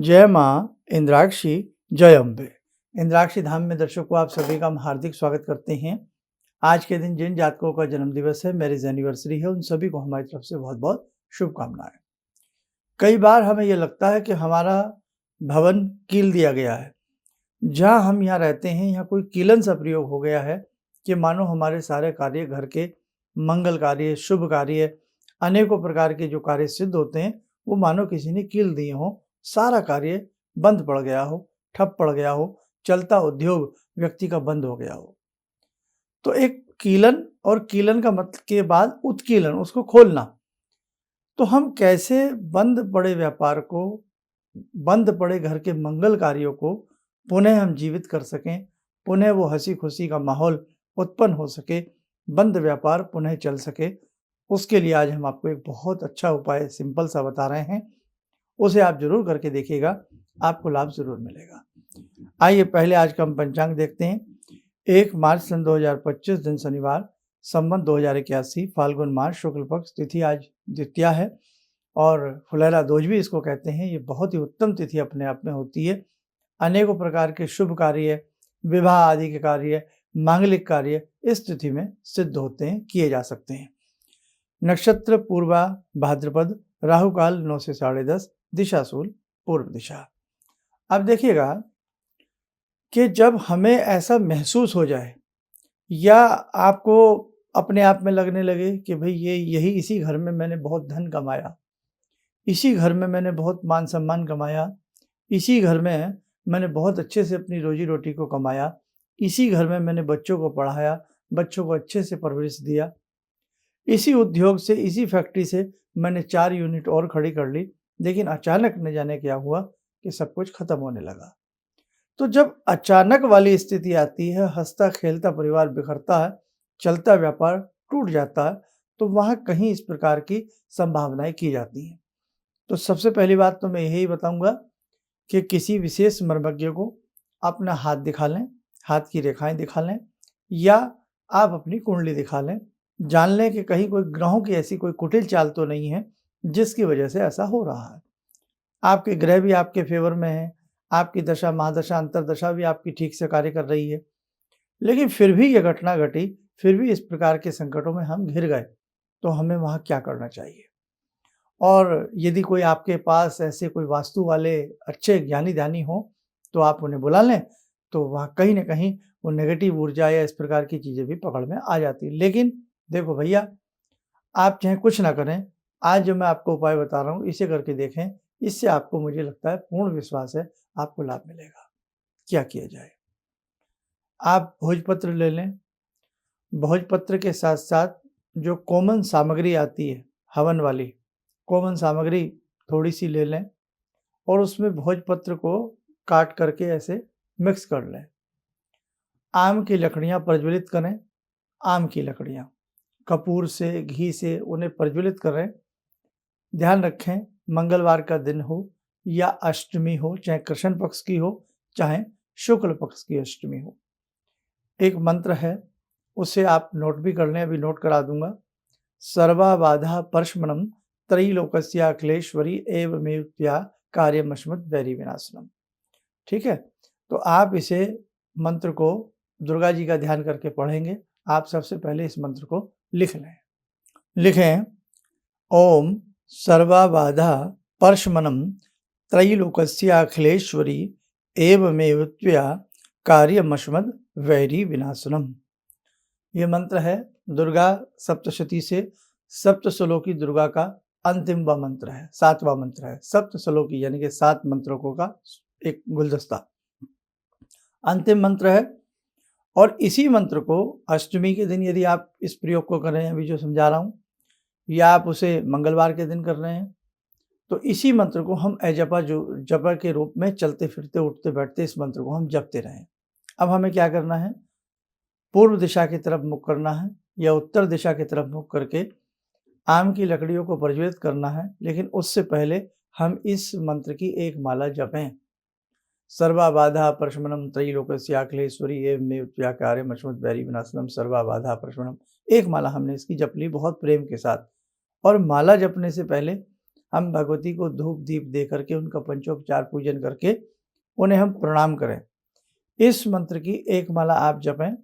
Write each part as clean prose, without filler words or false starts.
जय माँ इंद्राक्षी, जय अम्बे। इंद्राक्षी धाम में दर्शकों आप सभी का हम हार्दिक स्वागत करते हैं। आज के दिन जिन जातकों का जन्म दिवस है, मैरिज एनिवर्सरी है, उन सभी को हमारी तरफ से बहुत बहुत शुभकामनाएं। कई बार हमें यह लगता है कि हमारा भवन कील दिया गया है। जहाँ हम यहाँ रहते हैं, यहाँ कोई कीलन सा प्रयोग हो गया है कि मानो हमारे सारे कार्य, घर के मंगल कार्य, शुभ कार्य, अनेकों प्रकार के जो कार्य सिद्ध होते हैं, वो मानो किसी ने कील दिए हों। सारा कार्य बंद पड़ गया हो, ठप पड़ गया हो, चलता उद्योग व्यक्ति का बंद हो गया हो। तो एक कीलन और कीलन का मतलब के बाद उत्कीलन, उसको खोलना। तो हम कैसे बंद पड़े व्यापार को, बंद पड़े घर के मंगल कार्यों को पुनः हम जीवित कर सकें, पुनः वो हंसी खुशी का माहौल उत्पन्न हो सके, बंद व्यापार पुनः चल सके, उसके लिए आज हम आपको एक बहुत अच्छा उपाय सिंपल सा बता रहे हैं। उसे आप जरूर करके देखिएगा, आपको लाभ जरूर मिलेगा। आइए पहले आज का हम पंचांग देखते हैं। 1 मार्च सन 2025 दिन शनिवार, संवत 2081, फाल्गुन मास, शुक्ल पक्ष, तिथि आज द्वितीया है और फुलैला दोज भी इसको कहते हैं। ये बहुत ही उत्तम तिथि अपने आप में होती है। अनेकों प्रकार के शुभ कार्य, विवाह आदि के कार्य, मांगलिक कार्य इस तिथि में सिद्ध होते हैं, किए जा सकते हैं। नक्षत्र पूर्वा भाद्रपद, राहु काल 9 से 10:30, दिशा शूल पूर्व दिशा। अब देखिएगा कि जब हमें ऐसा महसूस हो जाए या आपको अपने आप में लगने लगे कि भाई इसी घर में मैंने बहुत धन कमाया, इसी घर में मैंने बहुत मान सम्मान कमाया, इसी घर में मैंने बहुत अच्छे से अपनी रोजी रोटी को कमाया, इसी घर में मैंने बच्चों को पढ़ाया, बच्चों को अच्छे से परवरिश दिया, इसी उद्योग से, इसी फैक्ट्री से मैंने 4 यूनिट और खड़ी कर ली, लेकिन अचानक न जाने क्या हुआ कि सब कुछ खत्म होने लगा। तो जब अचानक वाली स्थिति आती है, हंसता खेलता परिवार बिखरता है, चलता व्यापार टूट जाता है, तो वहाँ कहीं इस प्रकार की संभावनाएं की जाती हैं। तो सबसे पहली बात तो मैं यही बताऊंगा कि किसी विशेष मर्मज्ञ को अपना हाथ दिखा लें, हाथ की रेखाएं दिखा लें, या आप अपनी कुंडली दिखा लें, जान लें कि कहीं कोई ग्रहों की ऐसी कोई कुटिल चाल तो नहीं है जिसकी वजह से ऐसा हो रहा है। आपके ग्रह भी आपके फेवर में है, आपकी दशा, महादशा, अंतरदशा भी आपकी ठीक से कार्य कर रही है, लेकिन फिर भी ये घटना घटी, फिर भी इस प्रकार के संकटों में हम घिर गए, तो हमें वहाँ क्या करना चाहिए? और यदि कोई आपके पास ऐसे कोई वास्तु वाले अच्छे ज्ञानी ध्यानी हो, तो आप उन्हें बुला लें, तो वहाँ कहीं न कहीं वो नेगेटिव ऊर्जा या इस प्रकार की चीज़ें भी पकड़ में आ जाती हैं। लेकिन देखो भैया, आप चाहे कुछ ना करें, आज जो मैं आपको उपाय बता रहा हूँ, इसे करके देखें, इससे आपको, मुझे लगता है, पूर्ण विश्वास है, आपको लाभ मिलेगा। क्या किया जाए? आप भोजपत्र ले लें। भोजपत्र के साथ-साथ जो कॉमन सामग्री आती है, हवन वाली, कॉमन सामग्री थोड़ी-सी ले लें और उसमें भोजपत्र को काट करके ऐसे मिक्स कर लें। आम की लकड़ियाँ प्रज्वलित करें, आम की लकड़ियाँ, कपूर से, घी से उन्हें प्रज्वलित करें। ध्यान रखें, मंगलवार का दिन हो या अष्टमी हो, चाहे कृष्ण पक्ष की हो, चाहे शुक्ल पक्ष की अष्टमी हो। एक मंत्र है, उसे आप नोट भी कर लें, अभी नोट करा दूंगा। सर्वा बाधा परशमनम त्रैलोकस्य अखिलेश्वरी एवमेव त्वया कार्यमश्मत् वैरी विनाशनम। ठीक है, तो आप इसे मंत्र को दुर्गा जी का ध्यान करके पढ़ेंगे। आप सबसे पहले इस मंत्र को लिख लें। लिखें, ओम सर्वा बाधा परशमनम त्रैलोकस्य अखिलेश्वरी एवमेव त्वया कार्यमश्मत् वैरी विनाशनम। ये मंत्र है दुर्गा सप्तशती से सप्तश्लोकी दुर्गा का अंतिम व मंत्र है, 7वां मंत्र है। सप्तश्लोकी यानी कि 7 मंत्रों का एक गुलदस्ता अंतिम मंत्र है। और इसी मंत्र को अष्टमी के दिन यदि आप इस प्रयोग को कर रहे हैं, अभी जो समझा रहा हूँ, या आप उसे मंगलवार के दिन कर रहे हैं, तो इसी मंत्र को हम जपा के रूप में चलते फिरते, उठते बैठते इस मंत्र को हम जपते रहें। अब हमें क्या करना है? पूर्व दिशा की तरफ मुख करना है या उत्तर दिशा की तरफ मुख करके आम की लकड़ियों को प्रज्वलित करना है, लेकिन उससे पहले हम इस मंत्र की एक माला जपें। सर्वा बाधा परशमनम त्रैलोकस्य अखिलेश्वरी एवमेव त्वया कार्यमश्मत् वैरी विनाशनम। सर्वा बाधा परशमनम, एक माला हमने इसकी जप ली बहुत प्रेम के साथ। और माला जपने से पहले हम भगवती को धूप दीप दे करके उनका पंचोपचार पूजन करके उन्हें हम प्रणाम करें। इस मंत्र की एक माला आप जपें।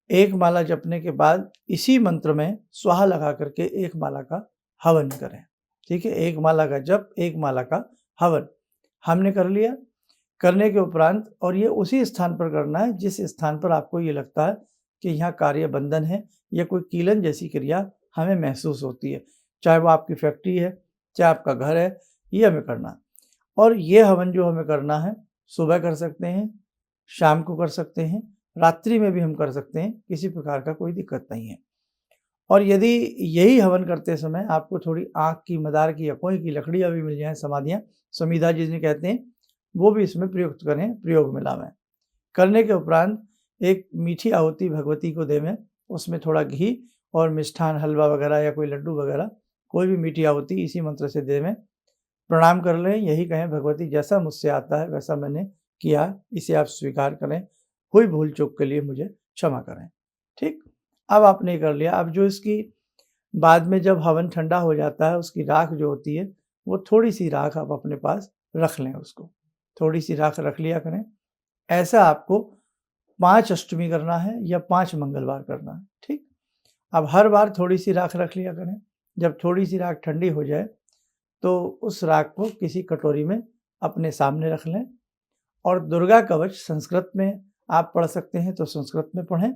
एक माला जपने के बाद इसी मंत्र में स्वाहा लगा करके एक माला का हवन करें। ठीक है, एक माला का जप, एक माला का हवन हमने कर लिया। करने के उपरांत, और ये उसी स्थान पर करना है जिस स्थान पर आपको ये लगता है कि यहाँ कार्य बंधन है या कोई कीलन जैसी क्रिया हमें महसूस होती है, चाहे वो आपकी फैक्ट्री है, चाहे आपका घर है, ये हमें करना है। और ये हवन जो हमें करना है, सुबह कर सकते हैं, शाम को कर सकते हैं, रात्रि में भी हम कर सकते हैं, किसी प्रकार का कोई दिक्कत नहीं है। और यदि यही हवन करते समय आपको थोड़ी आँख की, मदार की या कोई की लकड़ियाँ भी मिल जाएँ, समाधियाँ, समिधा जिन्हें कहते हैं, वो भी इसमें प्रयुक्त करें, प्रयोग में लावें। करने के उपरांत एक मीठी आहुति भगवती को देवें, उसमें थोड़ा घी और मिष्ठान, हलवा वगैरह या कोई लड्डू वगैरह, कोई भी मीठी आहुति इसी मंत्र से देवें। प्रणाम कर लें, यही कहें, भगवती जैसा मुझसे आता है वैसा मैंने किया, इसे आप स्वीकार करें, हुई भूल चूक के लिए मुझे क्षमा करें। ठीक, अब आपने कर लिया। अब जो इसकी बाद में जब हवन ठंडा हो जाता है, उसकी राख जो होती है, वो थोड़ी सी राख आप अपने पास रख लें, उसको थोड़ी सी राख रख लिया करें। ऐसा आपको 5 अष्टमी करना है या 5 मंगलवार करना है। ठीक, अब हर बार थोड़ी सी राख रख लिया करें। जब थोड़ी सी राख ठंडी हो जाए तो उस राख को किसी कटोरी में अपने सामने रख लें और दुर्गा कवच संस्कृत में आप पढ़ सकते हैं तो संस्कृत में पढ़ें,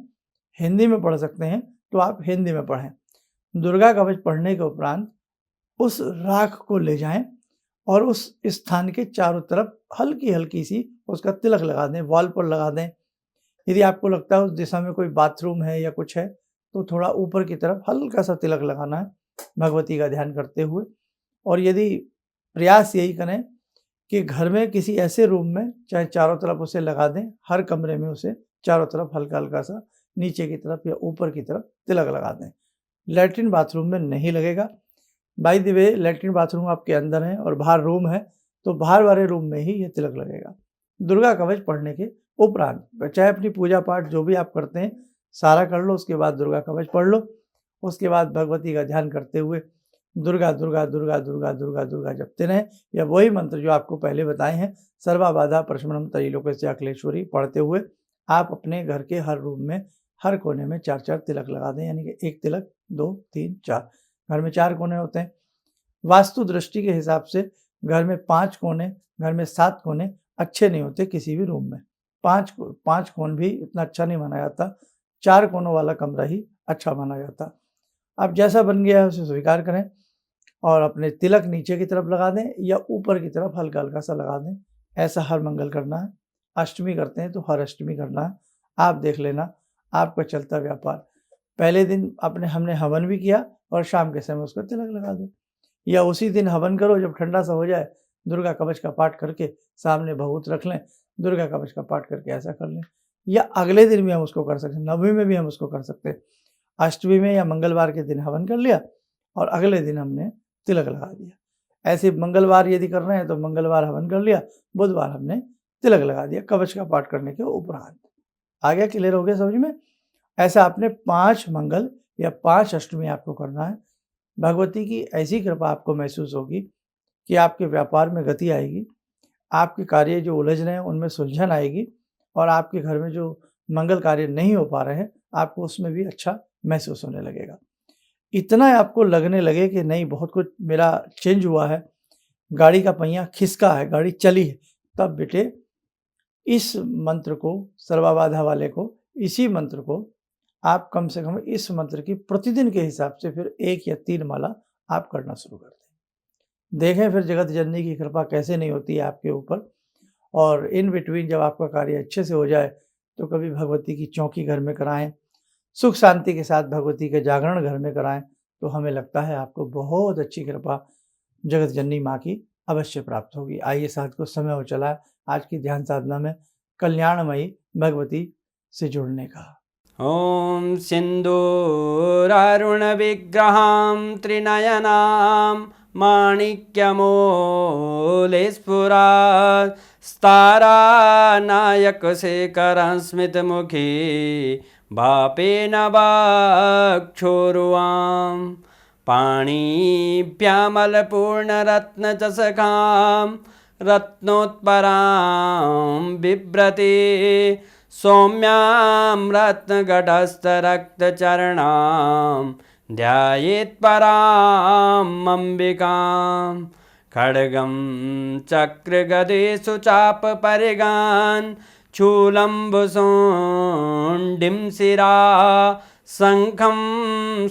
हिंदी में पढ़ सकते हैं तो आप हिंदी में पढ़ें। दुर्गा कवच पढ़ने के उपरांत उस राख को ले जाएं और उस स्थान के चारों तरफ हल्की हल्की सी उसका तिलक लगा दें, वॉल पर लगा दें। यदि आपको लगता है उस दिशा में कोई बाथरूम है या कुछ है तो थोड़ा ऊपर की तरफ हल्का सा तिलक लगाना है भगवती का ध्यान करते हुए। और यदि प्रयास यही करें कि घर में किसी ऐसे रूम में चाहे चारों तरफ उसे लगा दें, हर कमरे में उसे चारों तरफ हल्का हल्का सा नीचे की तरफ या ऊपर की तरफ तिलक लगा दें। लैट्रिन बाथरूम में नहीं लगेगा। By the way, latrine bathroom आपके अंदर है और बाहर रूम है तो बाहर वाले रूम में ही ये तिलक लगेगा। दुर्गा कवच पढ़ने के उपरांत चाहे अपनी पूजा पाठ जो भी आप करते हैं सारा कर लो, उसके बाद दुर्गा कवच पढ़ लो। उसके बाद भगवती का ध्यान करते हुए दुर्गा दुर्गा दुर्गा दुर्गा दुर्गा दुर्गा जपते रहें, या वही मंत्र जो आपको पहले बताए हैं, सर्वा बाधा प्रशमनम त्रैलोक्यस्य अखिलेश्वरी, पढ़ते हुए आप अपने घर के हर रूम में, हर कोने में 4-4 तिलक लगा दें। यानी कि 1 तिलक, 2, 3, 4। घर में 4 कोने होते हैं। वास्तु दृष्टि के हिसाब से घर में 5 कोने, घर में 7 कोने अच्छे नहीं होते किसी भी रूम में। 5 कोण भी इतना अच्छा नहीं माना जाता। 4 कोनों वाला कमरा ही अच्छा माना जाता। अब जैसा बन गया है उसे स्वीकार करें और अपने तिलक नीचे की तरफ लगा दें या ऊपर की तरफ हल्का हल्का सा लगा दें। ऐसा हर मंगल करना है। अष्टमी करते हैं तो हर अष्टमी करना है। आप देख लेना आपका चलता व्यापार। पहले दिन हमने हवन भी किया और शाम के समय उसको तिलक लगा दो, या उसी दिन हवन करो, जब ठंडा सा हो जाए दुर्गा कवच का पाठ करके सामने भभूत रख लें, दुर्गा कवच का पाठ करके ऐसा कर लें। या अगले दिन भी हम उसको कर सकते हैं, नवमी में भी हम उसको कर सकते हैं। अष्टमी में या मंगलवार के दिन हवन कर लिया और अगले दिन हमने तिलक लगा दिया। ऐसे मंगलवार यदि कर रहे हैं तो मंगलवार हवन कर लिया, बुधवार हमने तिलक लगा दिया कवच का पाठ करने के उपरांत। आ गया, क्लियर हो गया समझ में? ऐसा आपने 5 मंगल या 5 अष्टमी आपको करना है। भगवती की ऐसी कृपा आपको महसूस होगी कि आपके व्यापार में गति आएगी, आपके कार्य जो उलझ रहे हैं उनमें सुलझन आएगी, और आपके घर में जो मंगल कार्य नहीं हो पा रहे हैं आपको उसमें भी अच्छा महसूस होने लगेगा। इतना आपको लगने लगे कि नहीं, बहुत कुछ मेरा चेंज हुआ है, गाड़ी का पहिया खिसका है, गाड़ी चली है, तब बेटे इस मंत्र को, सर्वबाधा वाले को, इसी मंत्र को आप कम से कम इस मंत्र की प्रतिदिन के हिसाब से फिर 1 या 3 माला आप करना शुरू कर दें। देखें फिर जगत जननी की कृपा कैसे नहीं होती है आपके ऊपर। और इन बिटवीन जब आपका कार्य अच्छे से हो जाए तो कभी भगवती की चौकी घर में कराएं, सुख शांति के साथ भगवती के जागरण घर में कराएं, तो हमें लगता है आपको बहुत अच्छी कृपा जगत जननी माँ की अवश्य प्राप्त होगी। आइए साथ को समय हो चला है आज की ध्यान साधना में कल्याणमयी भगवती से जुड़ने का। ॐ सिन्दूरारुणविग्रहां त्रिनयनां माणिक्यमूलस्फुरात् स्तारानायकशेखरं स्मितमुखी भापेन वाक्षोरुवां पाणिभ्यामलपूर्णरत्नचषकां रत्नोत्परां बिभ्रति सौम्यां रत्नगटस्थरक्तचरणां ध्यायेत्पराम् अम्बिकां खड्गं चक्रगदेषु चापपरिगान् शूलम्बुशोण्डिं शिरा शङ्खं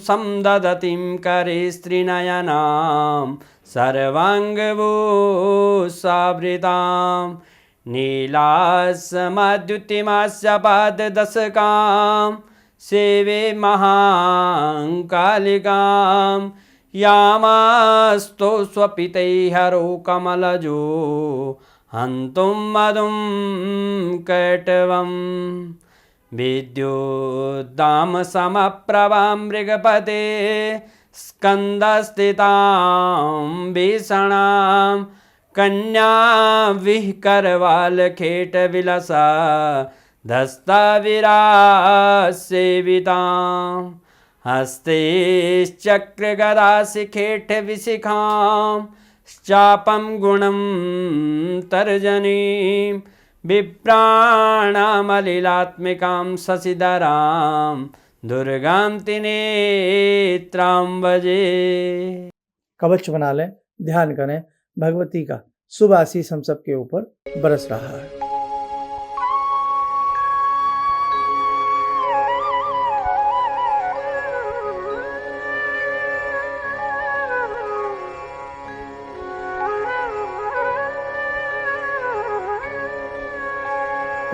संदधतीं करे स्त्रीनयनां सर्वाङ्गभूषावृतां नीलासमद्युतिमास्य पाददशकां सेवे महाकालिकां यामास्तो स्वपितैहरो कमलजो हन्तुं मधुं कैटवम् विद्युद्दामसमप्रभां मृगपते स्कन्दस्थितां भीषणां कन्याविहकरवालखेटविलसा धस्ताविरासेवितां हस्तैश्चक्रगदाशिखेटविशिखां चापं गुणं तर्जनीं विप्राणामलिलात्मिकां शशिधरां दुर्गां त्रिनेत्रां भजे। कवच बना लें, ध्यान करें, भगवती का शुभ आशीष हम सबके ऊपर बरस रहा है।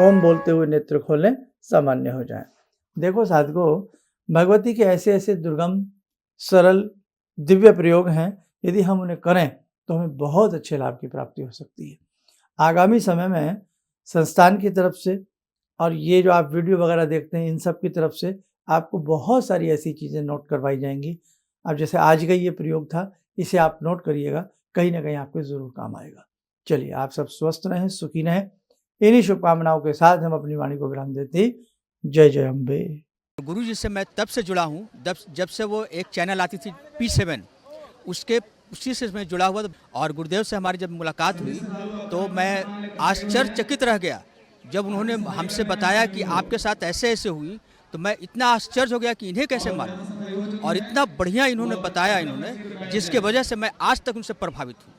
ओम बोलते हुए नेत्र खोलें, सामान्य हो जाएं। देखो साधकों, भगवती के ऐसे ऐसे दुर्गम सरल दिव्य प्रयोग हैं, यदि हम उन्हें करें तो हमें बहुत अच्छे लाभ की प्राप्ति हो सकती है। आगामी समय में संस्थान की तरफ से और ये जो आप वीडियो वगैरह देखते हैं, इन सब की तरफ से आपको बहुत सारी ऐसी चीज़ें नोट करवाई जाएंगी। अब जैसे आज का ये प्रयोग था, इसे आप नोट करिएगा, कहीं ना कहीं आपके ज़रूर काम आएगा। चलिए, आप सब स्वस्थ रहें, सुखी रहें। इन्हीं शुभकामनाओं के साथ हम अपनी वाणी को विराम देते। जय जय अम्बे। गुरु जी से मैं तब से जुड़ा हूँ जब से वो एक चैनल आती थी P7, उसी से मैं जुड़ा हुआ था। और गुरुदेव से हमारी जब मुलाकात हुई तो मैं आश्चर्यचकित रह गया जब उन्होंने हमसे बताया कि आपके साथ ऐसे ऐसे हुई। तो मैं इतना आश्चर्य हो गया कि इन्हें कैसे मालूम, और इतना बढ़िया इन्होंने बताया जिसके वजह से मैं आज तक उनसे प्रभावित हूँ।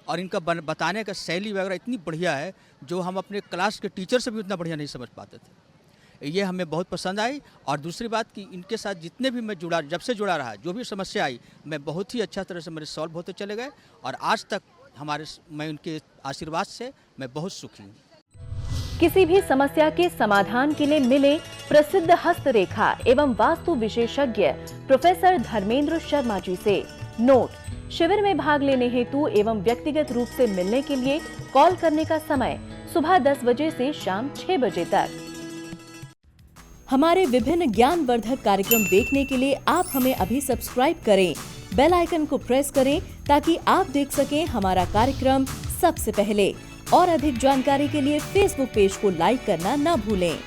और इनका बताने का शैली वगैरह इतनी बढ़िया है जो हम अपने क्लास के टीचर से भी उतना बढ़िया नहीं समझ पाते थे। ये हमें बहुत पसंद आई। और दूसरी बात कि इनके साथ जितने भी मैं जुड़ा, जब से जुड़ा रहा, जो भी समस्या आई, मैं बहुत ही अच्छा तरह से मेरे सॉल्व होते चले गए। और आज तक मैं उनके आशीर्वाद से मैं बहुत सुखी हूँ। किसी भी समस्या के समाधान के लिए मिले प्रसिद्ध हस्तरेखा एवं वास्तु विशेषज्ञ प्रोफेसर धर्मेंद्र शर्मा जी से। नोट: शिविर में भाग लेने हेतु एवं व्यक्तिगत रूप से मिलने के लिए कॉल करने का समय सुबह 10 बजे से शाम 6 बजे तक। हमारे विभिन्न ज्ञानवर्धक कार्यक्रम देखने के लिए आप हमें अभी सब्सक्राइब करें, बेल आइकन को प्रेस करें ताकि आप देख सकें हमारा कार्यक्रम सबसे पहले। और अधिक जानकारी के लिए फेसबुक पेज को लाइक करना न भूलें।